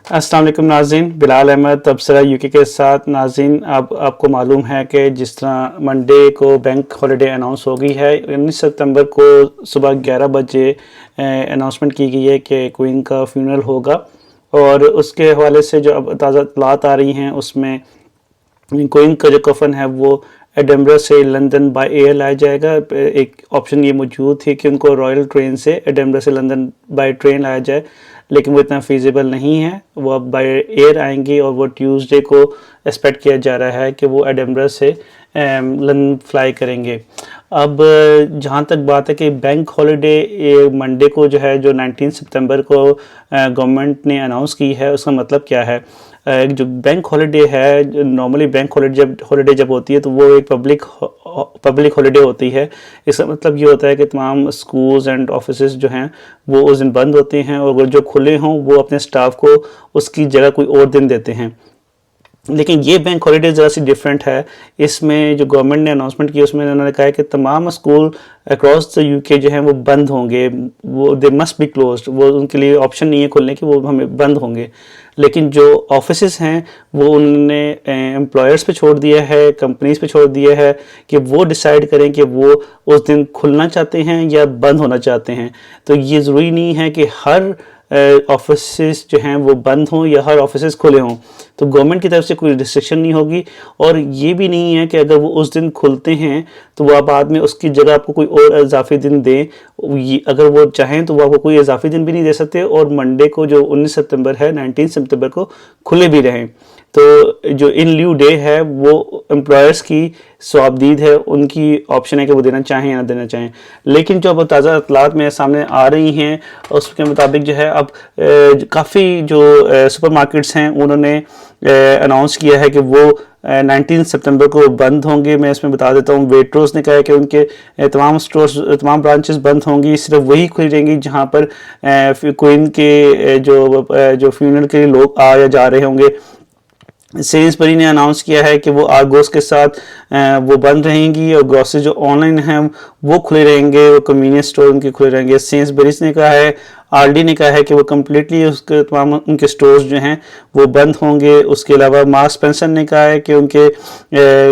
अस्सलाम वालेकुम नाज़रीन, बिलाल अहमद तबसरा यूके के साथ। नाज़रीन, अब आपको मालूम है कि जिस तरह मंडे को बैंक हॉलिडे अनाउंस हो गई है, 19 सितंबर को सुबह 11 बजे अनाउंसमेंट की गई है कि क्वीन का फ्यूनरल होगा। और उसके हवाले से जो अब ताज़ा इत्तलात आ रही हैं, उसमें क्वीन का जो कफन है वो एडिनबरा से लंदन बाय एयर लाया जाएगा। एक ऑप्शन ये मौजूद थी कि उनको रॉयल ट्रेन से एडिनबरा से लंदन बाय ट्रेन लाया जाए, लेकिन वो इतना फीजिबल नहीं है। वो अब बाय एयर आएंगी और वो ट्यूसडे को एक्सपेक्ट किया जा रहा है कि वो एडिनबरा से लंदन फ्लाई करेंगे। अब जहाँ तक बात है कि बैंक हॉलिडे मंडे को जो है, जो 19 सितंबर को गवर्नमेंट ने अनाउंस की है, उसका मतलब क्या है? जो बैंक हॉलिडे है, नॉर्मली बैंक हॉलिडे जब होती है तो वो एक पब्लिक हॉलिडे होती है। इसका मतलब ये होता है कि तमाम स्कूल्स एंड ऑफिसेज जो हैं वो उस दिन बंद होते हैं, और अगर जो खुले हों वो अपने स्टाफ को उसकी जगह कोई और दिन देते हैं। लेकिन ये बैंक हॉलिडे ज़रा सी डिफरेंट है। इसमें जो गवर्नमेंट ने अनाउंसमेंट की उसमें उन्होंने कहा है कि तमाम स्कूल अक्रॉस द यूके जो हैं वो बंद होंगे, वो दे मस्ट बी क्लोज्ड। वो उनके लिए ऑप्शन नहीं है खुलने की, वो हमें बंद होंगे। लेकिन जो ऑफिसेस हैं वो उन्होंने एम्प्लॉयर्स पे छोड़ दिया है, कंपनीज पे छोड़ दिया है कि वो डिसाइड करें कि वो उस दिन खुलना चाहते हैं या बंद होना चाहते हैं। तो ये ज़रूरी नहीं है कि हर ऑफिसेस जो हैं वो बंद हों या हर ऑफिसेस खुले हों। तो गवर्नमेंट की तरफ से कोई रिस्ट्रिक्शन नहीं होगी, और ये भी नहीं है कि अगर वो उस दिन खुलते हैं तो वो बाद में उसकी जगह आपको कोई और इजाफी दिन दें। अगर वो चाहें तो वो आपको कोई इजाफी दिन भी नहीं दे सकते, और मंडे को जो 19 सितंबर है, 19 सितंबर को खुले भी रहें। तो जो इन ल्यू डे है वो एम्प्लॉयर्स की स्वाबदीद है, उनकी ऑप्शन है कि वो देना चाहें या ना देना चाहें। लेकिन जो अब ताज़ा इत्तलात मेरे सामने आ रही हैं उसके मुताबिक जो है, अब काफ़ी जो सुपरमार्केट्स हैं उन्होंने अनाउंस किया है कि वो 19 सितंबर को बंद होंगे। मैं इसमें बता देता हूँ, वेट्रोस ने कहा है कि उनके तमाम स्टोर्स, तमाम ब्रांचेस बंद होंगी, सिर्फ वही खुली रहेंगी जहाँ पर क्वीन के जो फ्यूनरल के लिए लोग आ या जा रहे होंगे। सेल्सबरी ने अनाउंस किया है कि वो आर्गोस के साथ वो बंद रहेंगी, और ग्रोसरी जो ऑनलाइन हैं वो खुले रहेंगे, वो कन्वीनियंस स्टोर उनके खुले रहेंगे। सेल्सबरीज ने कहा है, आरडी ने कहा है कि वो कम्प्लीटली उसके तमाम उनके स्टोर्स जो हैं वो बंद होंगे। उसके अलावा मार्क्स स्पेंसर ने कहा है कि उनके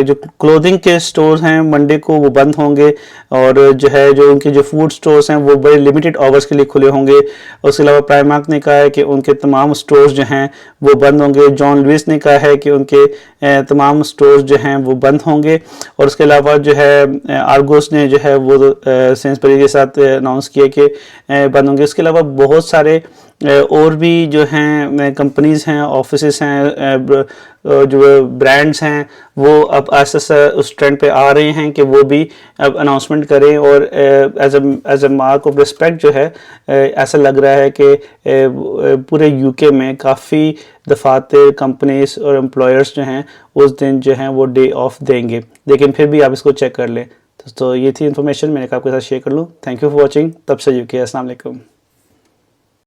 जो क्लोथिंग के स्टोर्स हैं मंडे को वो बंद होंगे, और जो है जो उनके जो फूड स्टोर्स हैं वो बड़े लिमिटेड आवर्स के लिए खुले होंगे। उसके अलावा प्राइमार्क ने कहा है कि उनके तमाम स्टोर्स जो हैं वो बंद होंगे। जॉन लुइस ने कहा है कि उनके तमाम स्टोर्स जो हैं वो बंद होंगे। और उसके अलावा जो है आर्गोस ने जो है वो सेंसबरी के साथ अनाउंस किया कि बंद होंगे। उसके अलावा बहुत सारे और भी जो हैं कंपनीज़ हैं, ऑफिसेस हैं, जो ब्रांड्स हैं वो अब आस्ते आस्ते उस ट्रेंड पे आ रहे हैं कि वो भी अब अनाउंसमेंट करें। और as a mark of respect जो है, ऐसा लग रहा है कि पूरे यूके में काफ़ी दफातर, कंपनीज और एम्प्लॉयर्स जो हैं उस दिन जो हैं वो डे ऑफ देंगे। लेकिन फिर भी आप इसको चेक कर लें। तो ये थी इन्फॉर्मेशन, मैंने कहा आपके साथ शेयर कर लूँ। Thank you for watching. तब से यूके। अस्सलाम वालेकुम।